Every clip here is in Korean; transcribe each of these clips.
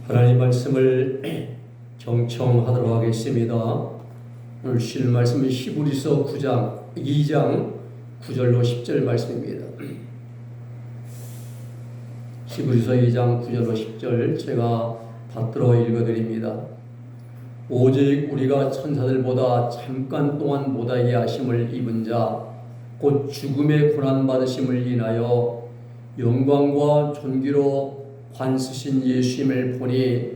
하나님 말씀을 경청하도록 하겠습니다. 오늘 실 말씀은 히브리서 2장 9절로 10절 말씀입니다. 히브리서 2장 9절로 10절 제가 받들어 읽어드립니다. 오직 우리가 천사들보다 잠깐 동안 못하게 하심을 입은 자 곧 죽음의 고난받으심을 인하여 영광과 존귀로 관쓰신 예수님을 보니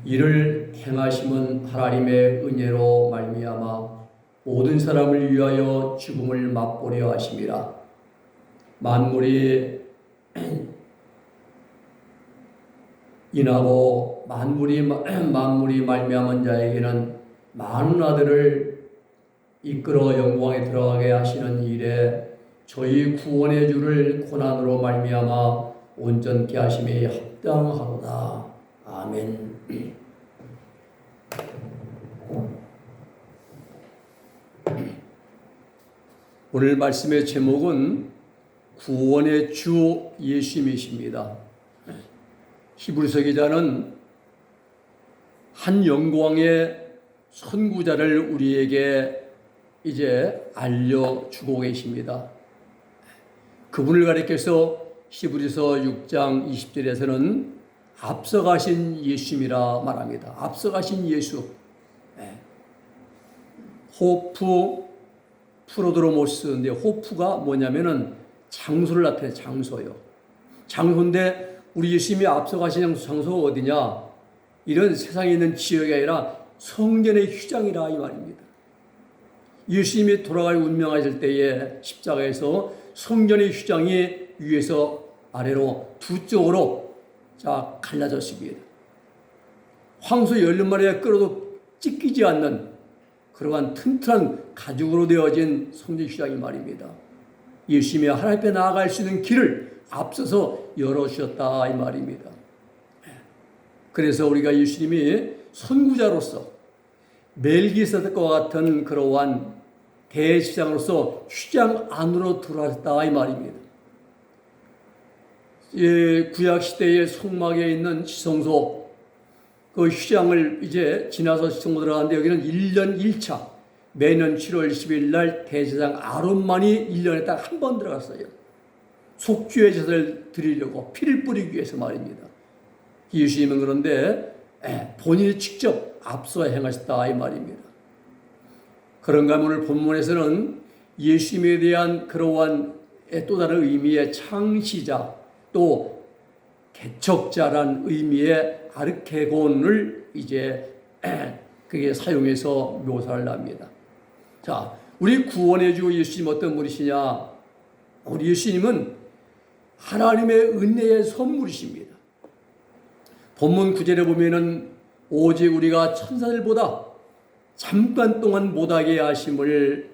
이를 행하심은 하나님의 은혜로 말미암아 모든 사람을 위하여 죽음을 맛보려 하심이라. 만물이 인하고 만물이 말미암은 자에게는 많은 아들을 이끌어 영광에 들어가게 하시는 일에 저희 구원의 주를 고난으로 말미암아 온전케 하심이 합당하도다. 아멘. 오늘 말씀의 제목은 구원의 주 예수님이십니다. 히브리서 기자는 한 영광의 선구자를 우리에게 이제 알려주고 계십니다. 그분을 가리켜서 히브리서 6장 20절에서는 앞서가신 예수님이라 말합니다. 앞서가신 예수. 호프 프로드로모스인데 호프가 뭐냐면은 장소를 나타내요. 장소요. 장소인데 우리 예수님이 앞서가신 장소가 어디냐? 이런 세상에 있는 지역이 아니라 성전의 휘장이라 이 말입니다. 예수님이 돌아갈 운명하실 때에 십자가에서 성전의 휘장이 위에서 아래로 두 쪽으로 갈라졌습니다. 황소 열린 마리에 끌어도 찢기지 않는 그러한 튼튼한 가죽으로 되어진 성전 휘장이 말입니다. 예수님이 하나님 앞에 나아갈 수 있는 길을 앞서서 열어주셨다 이 말입니다. 그래서 우리가 예수님이 선구자로서 멜기세덱과 같은 그러한 대제사장으로서 휘장 안으로 들어왔다 이 말입니다. 구약 시대의 성막에 있는 지성소 그 휘장을 이제 지나서 지성소 들어가는데 여기는 1년 1차 매년 7월 10일 날 대제사장 아론만이 1년에 딱 한 번 들어갔어요. 속죄의 제사를 드리려고 피를 뿌리기 위해서 말입니다. 예수님은 그런데 본인이 직접 앞서 행하셨다 이 말입니다. 그런가 하면 오늘 본문에서는 예수님에 대한 그러한 또 다른 의미의 창시자 또 개척자란 의미의 아르케곤을 이제 그게 사용해서 묘사를 합니다. 자, 우리 구원의 주 예수님 어떤 분이시냐? 우리 예수님은 하나님의 은혜의 선물이십니다. 본문 9절에 보면은 오직 우리가 천사들보다 잠깐 동안 못하게 하심을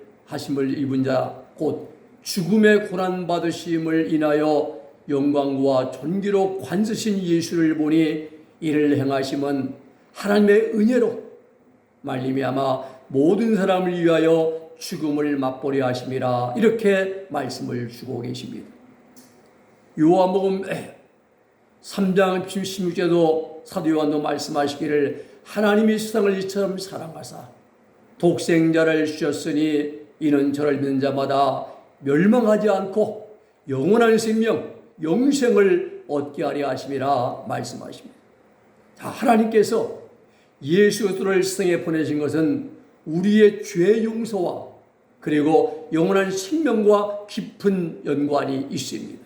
입은 자 곧 죽음의 고난 받으심을 인하여 영광과 존귀로 관쓰신 예수를 보니 이를 행하심은 하나님의 은혜로 말미암아 모든 사람을 위하여 죽음을 맛보려 하심이라 이렇게 말씀을 주고 계십니다. 요한복음 3장 16절도 사도 요한도 말씀하시기를 하나님이 세상을 이처럼 사랑하사 독생자를 주셨으니 이는 저를 믿는 자마다 멸망하지 않고 영원한 생명 영생을 얻게 하려 하심이라 말씀하십니다. 자, 하나님께서 예수 그리스도를 세상에 보내신 것은 우리의 죄 용서와 그리고 영원한 생명과 깊은 연관이 있습니다.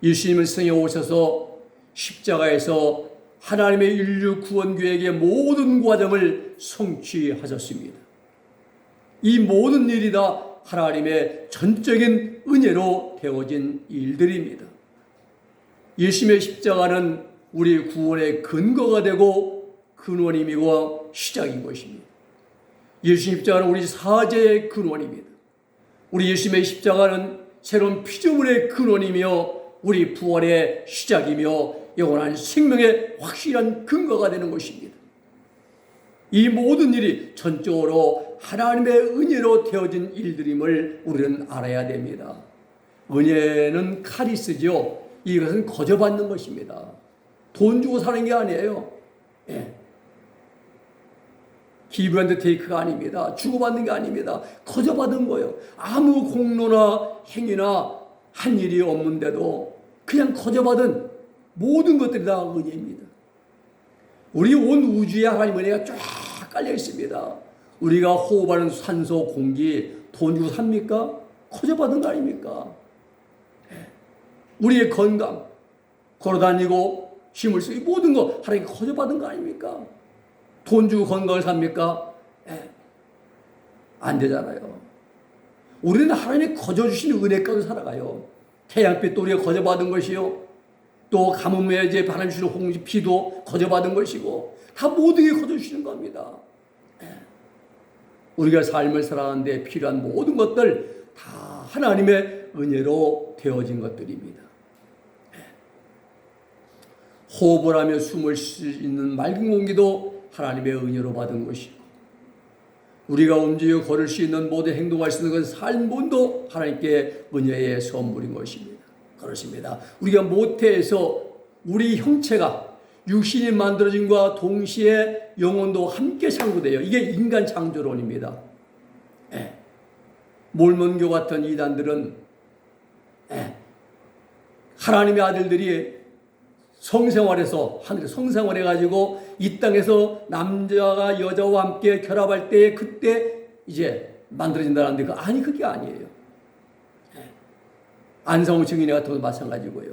예수님은 세상에 오셔서 십자가에서 하나님의 인류 구원 계획의 모든 과정을 성취하셨습니다. 이 모든 일이 다 하나님의 전적인 은혜로 되어진 일들입니다. 예수님의 십자가는 우리 구원의 근거가 되고 근원이고 시작인 것입니다. 예수님 십자가는 우리 사죄의 근원입니다. 우리 예수님의 십자가는 새로운 피조물의 근원이며 우리 부활의 시작이며 영원한 생명의 확실한 근거가 되는 것입니다. 이 모든 일이 전적으로 하나님의 은혜로 되어진 일들임을 우리는 알아야 됩니다. 은혜는 카리스죠. 이것은 거저받는 것입니다. 돈 주고 사는 게 아니에요. 예. 기브 앤드 테이크가 아닙니다. 주고받는 게 아닙니다. 거저받은 거예요. 아무 공로나 행위나 한 일이 없는데도 그냥 거저받은 모든 것들이 다 은혜입니다. 우리 온 우주에 하나님 은혜가 쫙 깔려 있습니다. 우리가 호흡하는 산소, 공기 돈 주고 삽니까? 거저받은 거 아닙니까? 우리의 건강, 걸어다니고 힘을 쓰고 모든 거 하나님 거저받은 거 아닙니까? 돈 주고 건강을 삽니까? 안 되잖아요. 우리는 하나님이 거저주신 은혜 가운데 살아가요. 태양빛도 우리가 거저받은 것이요. 또 가뭄에 이제 바람 주시는 홍지 피도 거저받은 것이고 다 모든 게 거저주시는 겁니다. 우리가 삶을 살아가는데 필요한 모든 것들 다 하나님의 은혜로 되어진 것들입니다. 호흡을 하며 숨을 쉴 수 있는 맑은 공기도 하나님의 은혜로 받은 것이고 우리가 움직여 걸을 수 있는 모든 행동할 수 있는 그 삶도 하나님께 은혜의 선물인 것입니다. 그렇습니다. 우리가 모태에서 우리 형체가 육신이 만들어짐과 동시에 영혼도 함께 창조돼요. 이게 인간 창조론입니다. 몰몬교 같은 이단들은 하나님의 아들들이 성생활해서 하늘에 성생활해가지고 이 땅에서 남자가 여자와 함께 결합할 때 그때 이제 만들어진다는데 아니 그게 아니에요. 안성우 증인회 같은 것도 마찬가지고요.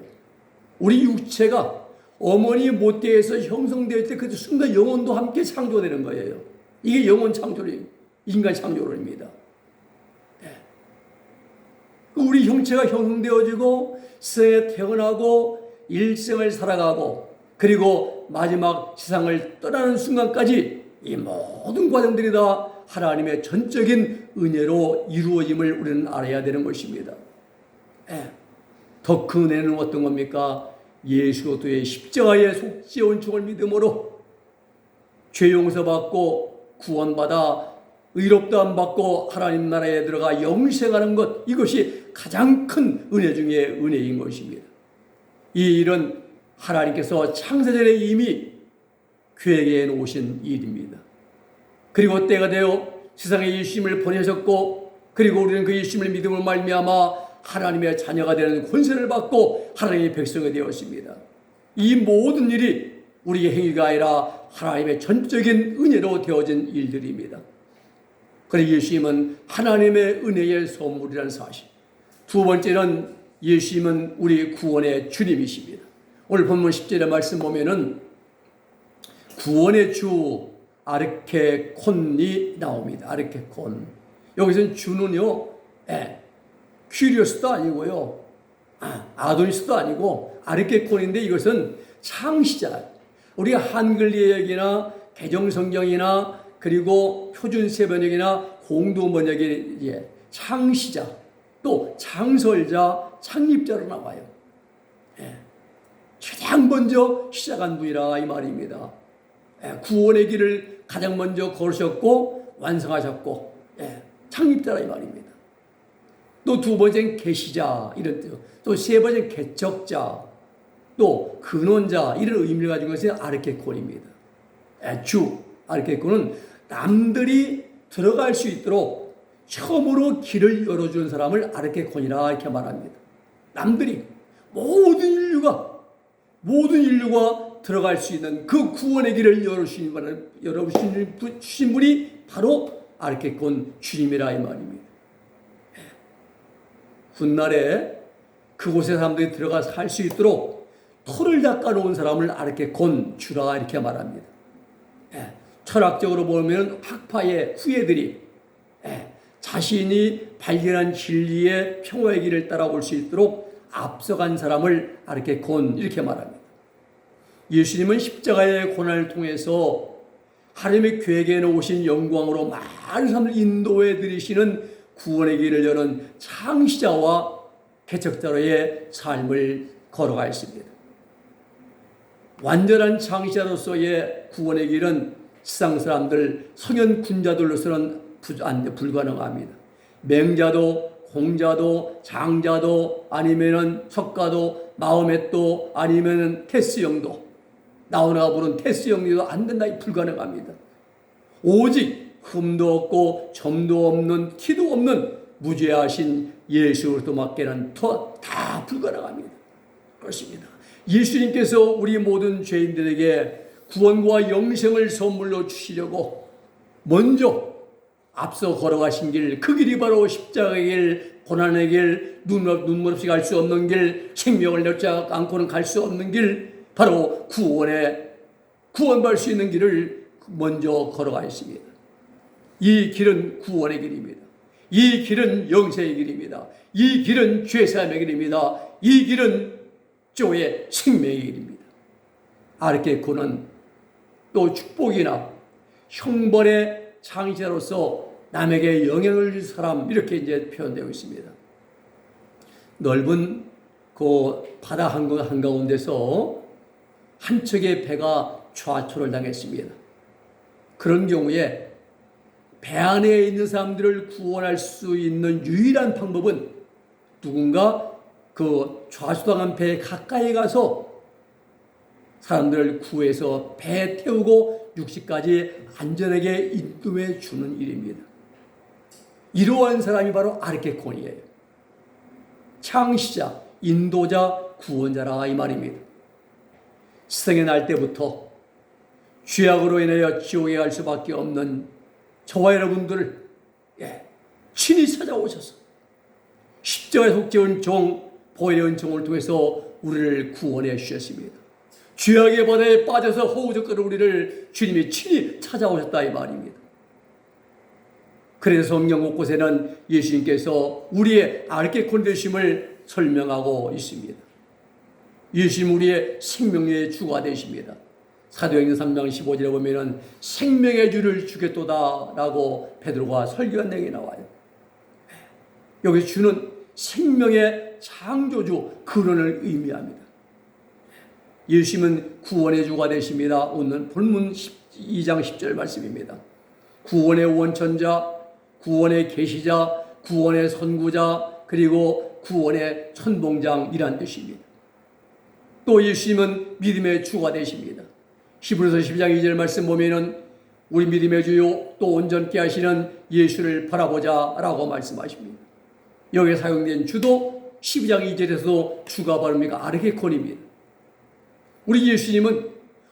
우리 육체가 어머니 모태에서 형성될 때 그 순간 영혼도 함께 창조되는 거예요. 이게 영혼 창조론, 인간 창조론입니다. 우리 형체가 형성되어지고 세상에 태어나고 일생을 살아가고 그리고 마지막 세상을 떠나는 순간까지 이 모든 과정들이 다 하나님의 전적인 은혜로 이루어짐을 우리는 알아야 되는 것입니다. 더 큰 은혜는 어떤 겁니까? 예수 그리스도의 십자가의 속죄 은총을 믿음으로 죄 용서받고 구원받아 의롭다함 받고 하나님 나라에 들어가 영생하는 것, 이것이 가장 큰 은혜 중에 은혜인 것입니다. 이 일은 하나님께서 창세전에 이미 계획해 놓으신 일입니다. 그리고 때가 되어 세상에 예수님을 보내셨고 그리고 우리는 그 예수님을 믿음으로 말미암아 하나님의 자녀가 되는 권세를 받고 하나님의 백성이 되었습니다. 이 모든 일이 우리의 행위가 아니라 하나님의 전적인 은혜로 되어진 일들입니다. 그래서 예수님은 하나님의 은혜의 선물이라는 사실. 두 번째는 예수님은 우리 구원의 주님이십니다. 오늘 본문 10절의 말씀 보면은 구원의 주 아르케콘이 나옵니다. 아르케콘. 여기서는 주는요, 큐리오스도 아니고요, 아도니스도 아니고 아르케콘인데 이것은 창시자. 우리가 한글 예역이나 개정성경이나 그리고 표준세 번역이나 공동 번역이 창시자, 또 창설자, 창립자로 나와요. 가장 먼저 시작한 분이라 이 말입니다. 구원의 길을 가장 먼저 걸으셨고 완성하셨고 창립자라 이 말입니다. 또 두 번째는 계시자 이런 뜻, 또 세 번째는 개척자, 또 근원자 이런 의미를 가지고 것이 아르케콘입니다. 주 아르케콘은 남들이 들어갈 수 있도록 처음으로 길을 열어준 사람을 아르케콘이라 이렇게 말합니다. 남들이 모든 인류가 들어갈 수 있는 그 구원의 길을 열어주신 분이 바로 아르케콘 주님이라 이 말입니다. 훗날에 그곳에 사람들이 들어가 살 수 있도록 터를 닦아놓은 사람을 아르케콘 주라 이렇게 말합니다. 철학적으로 보면 학파의 후예들이 자신이 발견한 진리의 평화의 길을 따라올 수 있도록 앞서간 사람을 아르케콘 이렇게 말합니다. 예수님은 십자가의 고난을 통해서 하나님의 계획에 놓으신 영광으로 많은 사람을 인도해 드리시는 구원의 길을 여는 창시자와 개척자로의 삶을 걸어가 있습니다. 완전한 창시자로서의 구원의 길은 세상 사람들, 성현 군자들로서는 불가능합니다. 맹자도, 공자도, 장자도, 아니면은 석가도, 마호멧도, 아니면은 테스형도 나오나가 부른 테스 영리도 안 된다. 불가능합니다. 오직 흠도 없고 점도 없는 티도 없는 무죄하신 예수 그리스도밖에는 다 불가능합니다. 그렇습니다. 예수님께서 우리 모든 죄인들에게 구원과 영생을 선물로 주시려고 먼저 앞서 걸어가신 길, 그 길이 바로 십자가의 길, 고난의 길, 눈물 없이 갈 수 없는 길, 생명을 잃지 않고는 갈 수 없는 길, 바로 구원받을 수 있는 길을 먼저 걸어가 있습니다. 이 길은 구원의 길입니다. 이 길은 영생의 길입니다. 이 길은 죄사함의 길입니다. 이 길은 조의 생명의 길입니다. 아르케코는 또 축복이나 형벌의 장시자로서 남에게 영향을 줄 사람, 이렇게 이제 표현되고 있습니다. 넓은 그 바다 한가운데서 한 척의 배가 좌초를 당했습니다. 그런 경우에 배 안에 있는 사람들을 구원할 수 있는 유일한 방법은 누군가 그 좌초당한 배에 가까이 가서 사람들을 구해서 배에 태우고 육지까지 안전하게 인도해 주는 일입니다. 이러한 사람이 바로 아르케콘이에요. 창시자, 인도자, 구원자라 이 말입니다. 세상에 날 때부터 죄악으로 인하여 지옥에 갈 수밖에 없는 저와 여러분들을 친히 찾아오셔서 십자가에 속죄한 종 보혈의 은총을 통해서 우리를 구원해 주셨습니다. 죄악의 바다에 빠져서 허우적거리는 우리를 주님이 친히 찾아오셨다 이 말입니다. 그래서 성경 곳곳에는 예수님께서 우리의 아르케콘 되심을 설명하고 있습니다. 예수님 우리의 생명의 주가 되십니다. 사도행전 3장 15절에 보면은 생명의 주를 주겠도다라고 베드로가 설교한 내용이 나와요. 여기 주는 생명의 창조주 근원을 의미합니다. 예수님은 구원의 주가 되십니다. 오늘 본문 2장 10절 말씀입니다. 구원의 원천자, 구원의 계시자, 구원의 선구자, 그리고 구원의 천봉장이란 뜻입니다. 또 예수님은 믿음의 주가 되십니다. 히브리서 12장 2절 말씀 보면은 우리 믿음의 주요 또 온전케 하시는 예수를 바라보자 라고 말씀하십니다. 여기에 사용된 주도 12장 2절에서도 주가 바로 아르케콘입니다. 우리 예수님은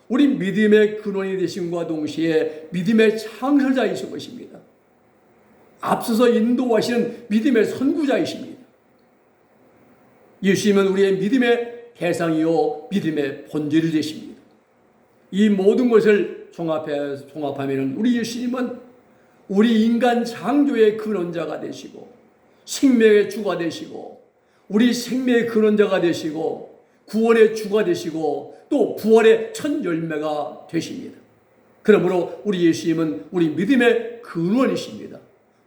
우리 믿음의 근원이 되심과 동시에 믿음의 창설자이신 것입니다. 앞서서 인도하시는 믿음의 선구자이십니다. 예수님은 우리의 믿음의 대상이요 믿음의 본질이 되십니다. 이 모든 것을 종합하면 우리 예수님은 우리 인간 창조의 근원자가 되시고 생명의 주가 되시고 우리 생명의 근원자가 되시고 구원의 주가 되시고 또 부활의 첫 열매가 되십니다. 그러므로 우리 예수님은 우리 믿음의 근원이십니다.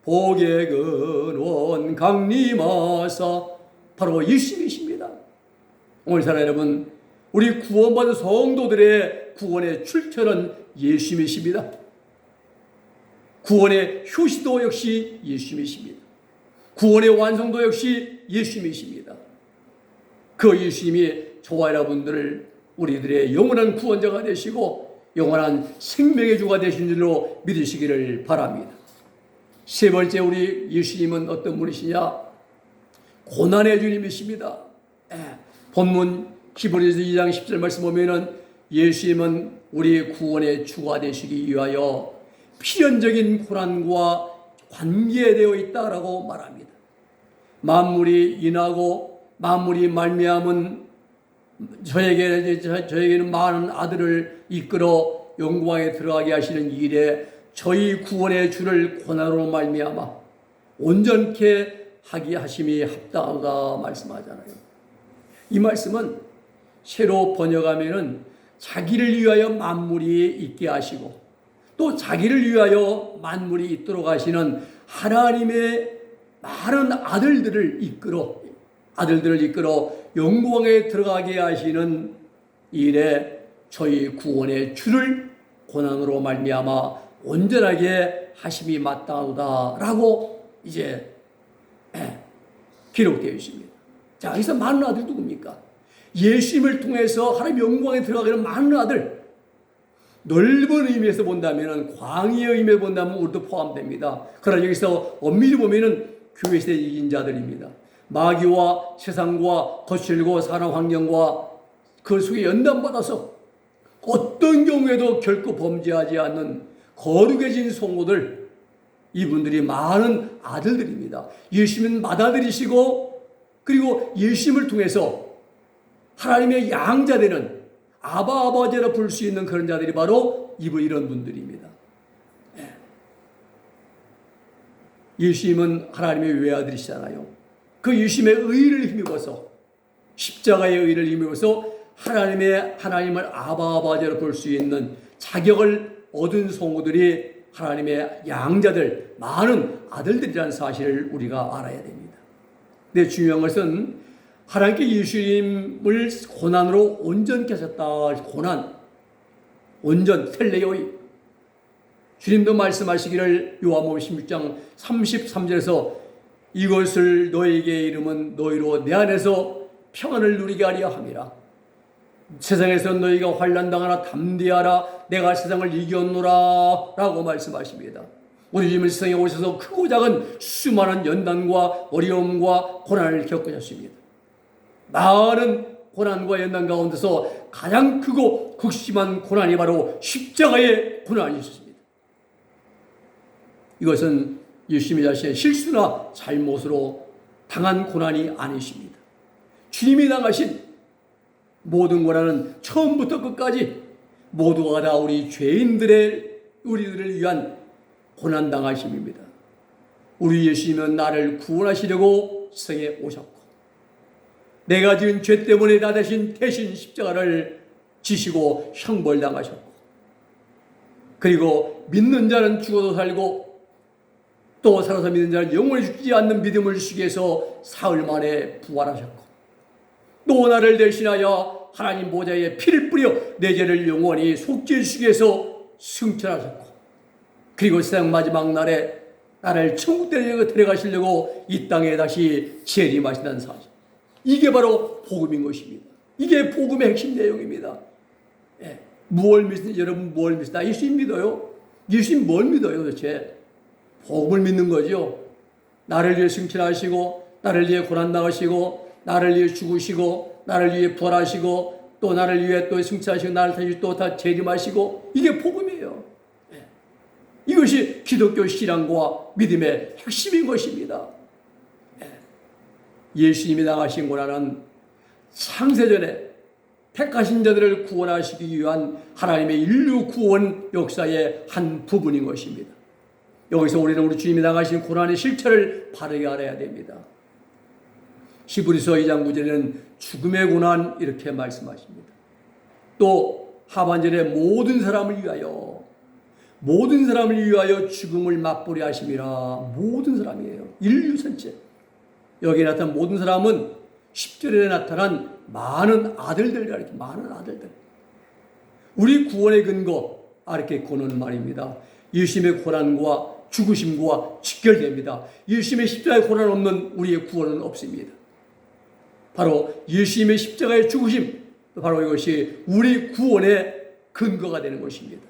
복의 근원 강림하사 바로 예수님이십니다. 오늘 사랑 여러분, 우리 구원받은 성도들의 구원의 출처는 예수님이십니다. 구원의 효시도 역시 예수님이십니다. 구원의 완성도 역시 예수님이십니다. 그 예수님이 저와 여러분들을 우리들의 영원한 구원자가 되시고 영원한 생명의 주가 되신 줄로 믿으시기를 바랍니다. 세 번째, 우리 예수님은 어떤 분이시냐? 고난의 주님이십니다. 본문 히브리서 2장 10절 말씀 보면은 예수님은 우리 구원의 주가 되시기 위하여 필연적인 고난과 관계되어 있다라고 말합니다. 만물이 인하고 만물이 말미암은 저에게는 많은 아들을 이끌어 영광에 들어가게 하시는 일에 저희 구원의 주를 고난으로 말미암아 온전케 하게 하심이 합당하다 말씀하잖아요. 이 말씀은 새로 번역하면은 자기를 위하여 만물이 있게 하시고 또 자기를 위하여 만물이 있도록 하시는 하나님의 많은 아들들을 이끌어 영광에 들어가게 하시는 일에 저희 구원의 주를 고난으로 말미암아 온전하게 하심이 마땅하다라고 이제 기록되어 있습니다. 자, 여기서 많은 아들 누굽니까? 예수님을 통해서 하나님 영광에 들어가게 하는 많은 아들, 넓은 의미에서 본다면, 광의의 의미에서 본다면 우리도 포함됩니다. 그러나 여기서 엄밀히 보면은 교회 시대 이긴 자들입니다. 마귀와 세상과 거칠고 사람 환경과 그 속에 연단받아서 어떤 경우에도 결코 범죄하지 않는 거룩해진 성도들, 이분들이 많은 아들들입니다. 예수님은 맏아들이시고, 그리고 예수님을 통해서 하나님의 양자되는 아버지라 부를 수 있는 그런 자들이 바로 이런 분들입니다. 예수님은 하나님의 외아들이시잖아요. 그 예수님의 의를 힘입어서, 십자가의 의를 힘입어서 하나님을 아버지라 부를 수 있는 자격을 얻은 성도들이 하나님의 양자들, 많은 아들들이라는 사실을 우리가 알아야 됩니다. 근데 중요한 것은 하나님께 예수님을 고난으로 온전케 하셨다. 고난, 온전, 텔레오이. 주님도 말씀하시기를 요한복음 16장 33절에서 이것을 너에게 이름은 너희로 내 안에서 평안을 누리게 하려 함이라. 세상에서 너희가 환난당하나 담대하라. 내가 세상을 이겼노라 라고 말씀하십니다. 우리 주님은 세상에 오셔서 크고 작은 수많은 연단과 어려움과 고난을 겪으셨습니다. 많은 고난과 연단 가운데서 가장 크고 극심한 고난이 바로 십자가의 고난이었습니다. 이것은 예수님이 자신의 실수나 잘못으로 당한 고난이 아니십니다. 주님이 당하신 모든 고난은 처음부터 끝까지 모두가 다 우리들을 위한 고난 당하심입니다. 우리 예수님은 나를 구원하시려고 세상에 오셨고, 내가 지은 죄 때문에 나 대신 십자가를 지시고 형벌당하셨고, 그리고 믿는 자는 죽어도 살고 또 살아서 믿는 자는 영원히 죽지 않는 믿음을 주시기 위해서 사흘 만에 부활하셨고, 또 나를 대신하여 하나님 보좌에 피를 뿌려 내 죄를 영원히 속죄해 주시기 위해서 승천하셨고, 그리고 세상 마지막 날에 나를 천국 데려가시려고 이 땅에 다시 재림하신다는 사실, 이게 바로 복음인 것입니다. 이게 복음의 핵심 내용입니다. 무엇을 믿습니까? 여러분 무엇을 믿습니까? 예수님 믿어요? 예수님 뭘 믿어요 도대체? 복음을 믿는 거죠. 나를 위해 승천하시고, 나를 위해 고난당하시고, 나를 위해 죽으시고, 나를 위해 부활하시고, 또 나를 위해 또 승천하시고, 나를 다시 또 다 재림하시고, 이게 복음이에요. 이것이 기독교 신앙과 믿음의 핵심인 것입니다. 예수님이 당하신 고난은 창세전에 택하신 자들을 구원하시기 위한 하나님의 인류 구원 역사의 한 부분인 것입니다. 여기서 우리는 우리 주님이 당하신 고난의 실체를 바르게 알아야 됩니다. 히브리서 2장 9절에는 죽음의 고난 이렇게 말씀하십니다. 또 하반절에 모든 사람을 위하여 죽음을 맛보려 하심이라. 모든 사람이에요. 인류 전체. 여기에 나타난 모든 사람은 10절에 나타난 많은 아들들이라, 이렇게 많은 아들들. 우리 구원의 근거 아르케코는 말입니다. 예수님의 고난과 죽으심과 직결됩니다. 예수님의 십자가의 고난 없는 우리의 구원은 없습니다. 바로 예수님의 십자가의 죽으심, 바로 이것이 우리 구원의 근거가 되는 것입니다.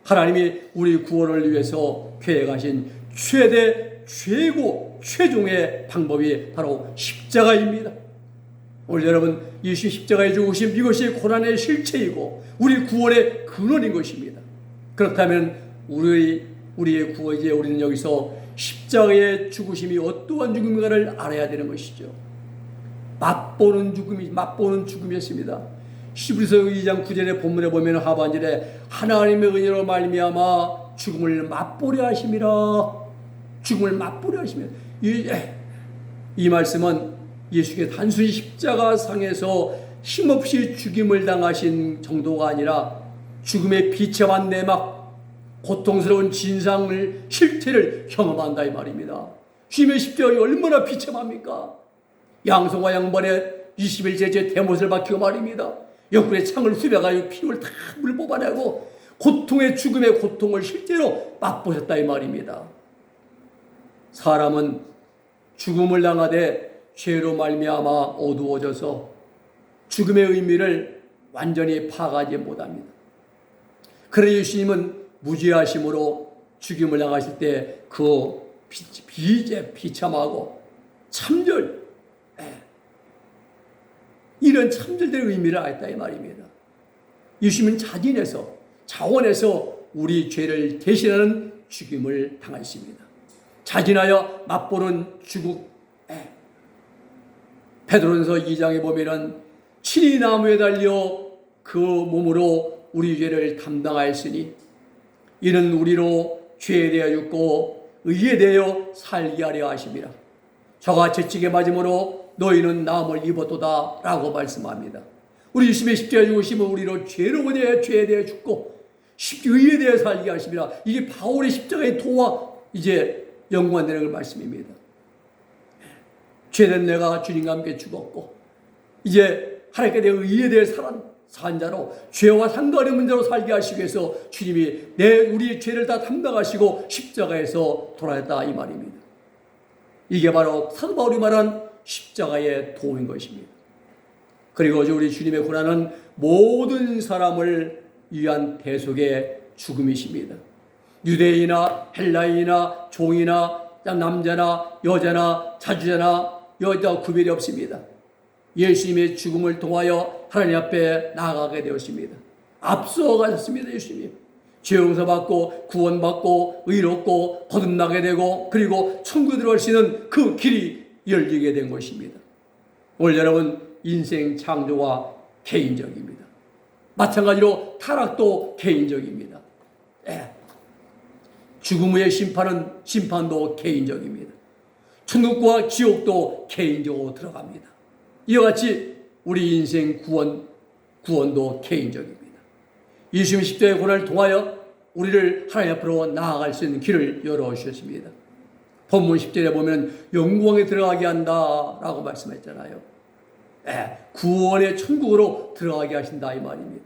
하나님이 우리 구원을 위해서 계획하신 최종의 방법이 바로 십자가입니다. 오늘 여러분, 예수 십자가의 죽으심, 이것이 고난의 실체이고 우리 구원의 근원인 것입니다. 그렇다면 우리의 구원이제 우리는 여기서 십자가의 죽으심이 어떠한 죽음인가를 알아야 되는 것이죠. 맛보는 죽음이었습니다. 히브리서 2장 9절의 본문에 보면 하반절에 하나님의 은혜로 말미암아 죽음을 맛보려 하심이라. 죽음을 맛보려 하시면, 이 말씀은 예수께 단순히 십자가상에서 힘없이 죽임을 당하신 정도가 아니라 죽음의 비참한 내막, 고통스러운 실체를 경험한다 이 말입니다. 주님의 십자가가 얼마나 비참합니까? 양손과 양발에 21제째 대못을 박히고 말입니다. 옆구리에 창을 후벼가지고 피를 다 물 뽑아내고 죽음의 고통을 실제로 맛보셨다 이 말입니다. 사람은 죽음을 당하되 죄로 말미암아 어두워져서 죽음의 의미를 완전히 파악하지 못합니다. 그러나 예수님은 무죄하심으로 죽임을 당하실 때 그 비참하고 참절, 이런 참절된 의미를 알았다 이 말입니다. 예수님은 자원해서 우리 죄를 대신하는 죽임을 당하십니다. 자진하여 맛보는 죽음. 베드로전서 2장에 보면은 친히 나무에 달려 그 몸으로 우리 죄를 담당하였으니 이는 우리로 죄에 대하여 죽고 의에 대하여 살게 하려 하심이라. 저가 채찍에 맞음으로 너희는 나음을 입었도다 라고 말씀합니다. 우리 예수님의 십자가에 죽으심은 우리로 죄에 대하여 죽고 의에 대하여 살게 하심이라. 이게 바울의 십자가의 도와 이제 연관되는 그 말씀입니다. 죄된 내가 주님과 함께 죽었고 이제 하나님께 대해 의에 대해 산 자로 죄와 상관없는 자로 살게 하시기 위해서 주님이 우리의 죄를 다 담당하시고 십자가에서 돌아왔다 이 말입니다. 이게 바로 사도 바울이 말한 십자가의 도인 것입니다. 그리고 우리 주님의 고난은 모든 사람을 위한 대속의 죽음이십니다. 유대인이나 헬라인이나 종이나 남자나 여자나 자주자나 여자 구별이 없습니다. 예수님의 죽음을 통하여 하나님 앞에 나아가게 되었습니다. 앞서 가셨습니다. 예수님이 죄 용서받고 구원받고 의롭고 거듭나게 되고 그리고 천국에 들어갈 수 있는 그 길이 열리게 된 것입니다. 오늘 여러분 인생 창조가 개인적입니다. 마찬가지로 타락도 개인적입니다. 죽음 후의 심판도 개인적입니다. 천국과 지옥도 개인적으로 들어갑니다. 이와 같이 우리 인생 구원도 개인적입니다. 예수님 십자가의 고난을 통하여 우리를 하나님 앞으로 나아갈 수 있는 길을 열어주셨습니다. 본문 10절에 보면 영광에 들어가게 한다라고 말씀했잖아요. 구원의 천국으로 들어가게 하신다 이 말입니다.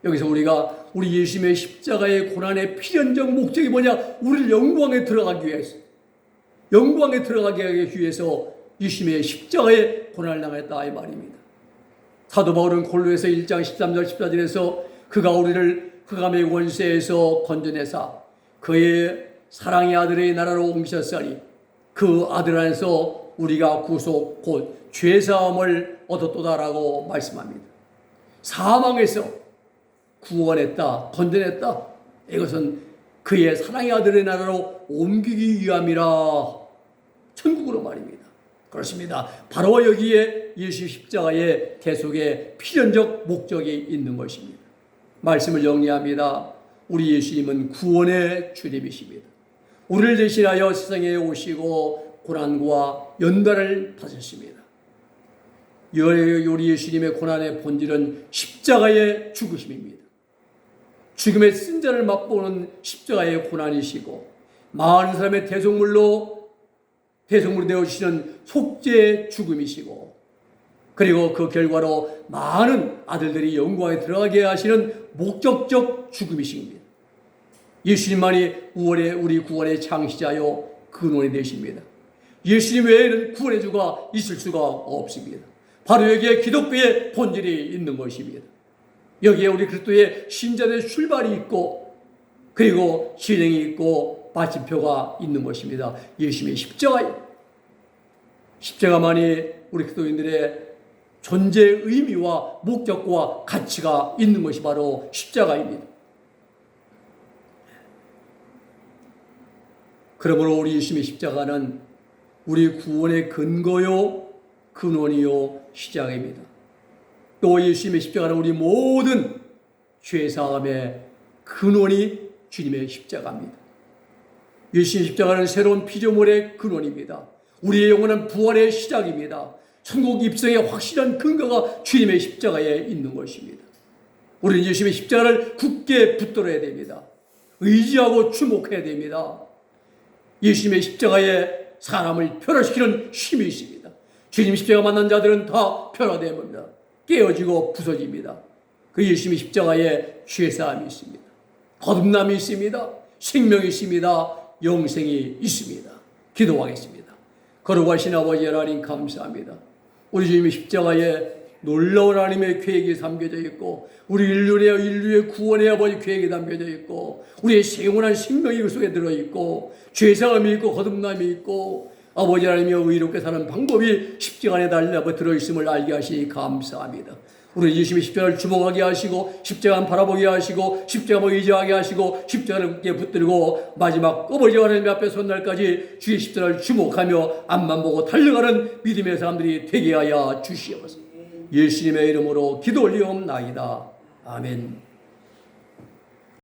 여기서 우리가 우리 예수님의 십자가의 고난의 필연적 목적이 뭐냐? 우리를 영광에 들어가기 위해서 예수님의 십자가의 고난을 당했다 이 말입니다. 사도 바울은 골로새서 1장 13절 14절에서 그가 우리를 흑암의 권세에서 건져내사 그의 사랑의 아들의 나라로 옮기셨으니 그 아들 안에서 우리가 구속 곧 죄사함을 얻었도다라고 말씀합니다. 사망에서 구원했다, 건져냈다. 이것은 그의 사랑의 아들의 나라로 옮기기 위함이라. 천국으로 말입니다. 그렇습니다. 바로 여기에 예수 십자가의 대속의 필연적 목적이 있는 것입니다. 말씀을 정리합니다. 우리 예수님은 구원의 주님이십니다. 우리를 대신하여 세상에 오시고 고난과 연단을 받으십니다. 우리 예수님의 고난의 본질은 십자가의 죽으심입니다. 죽음의 쓴자를 맛보는 십자가의 고난이시고 많은 사람의 대속물로 되어주시는 속죄의 죽음이시고 그리고 그 결과로 많은 아들들이 영광에 들어가게 하시는 목적적 죽음이십니다. 예수님만이 우리 구원의 창시자요 근원이 되십니다. 예수님 외에는 구원의 주가 있을 수가 없습니다. 바로 여기에 기독교의 본질이 있는 것입니다. 여기에 우리 그리스도의 신자의 출발이 있고 그리고 진행이 있고 마침표가 있는 것입니다. 예수님의 십자가만이 우리 그리스도인들의 존재의 의미와 목적과 가치가 있는 것이 바로 십자가입니다. 그러므로 우리 예수님의 십자가는 우리 구원의 근거요 근원이요 시작입니다. 또 예수님의 십자가는 우리 모든 죄사함의 근원이 주님의 십자가입니다. 예수님의 십자가는 새로운 피조물의 근원입니다. 우리의 영원한 부활의 시작입니다. 천국 입성의 확실한 근거가 주님의 십자가에 있는 것입니다. 우리는 예수님의 십자가를 굳게 붙들어야 됩니다. 의지하고 주목해야 됩니다. 예수님의 십자가에 사람을 변화시키는 힘이 있습니다. 주님 십자가 만난 자들은 다 변화됩니다. 깨어지고 부서집니다. 그 예수님의 십자가에 죄사함이 있습니다. 거듭남이 있습니다. 생명이 있습니다. 영생이 있습니다. 기도하겠습니다. 거룩하신 아버지 하나님 감사합니다. 우리 주님의 십자가에 놀라운 하나님의 계획이 담겨져 있고 우리 인류의 구원의 아버지 계획이 담겨져 있고 우리의 영원한 생명이 그 속에 들어있고 죄사함이 있고 거듭남이 있고 아버지 하나님이 의롭게 사는 방법이 십자가 안에 달려 들어있음을 알게 하시니 감사합니다. 우리 예수님의 십자가를 주목하게 하시고 십자가를 바라보게 하시고 십자가를 의지하게 하시고 십자가를 붙들고 마지막 꼬부지 하나님 앞에 선 날까지 주의 십자가를 주목하며 앞만 보고 달려가는 믿음의 사람들이 되게 하여 주시옵소서. 예수님의 이름으로 기도 올리옵나이다. 아멘.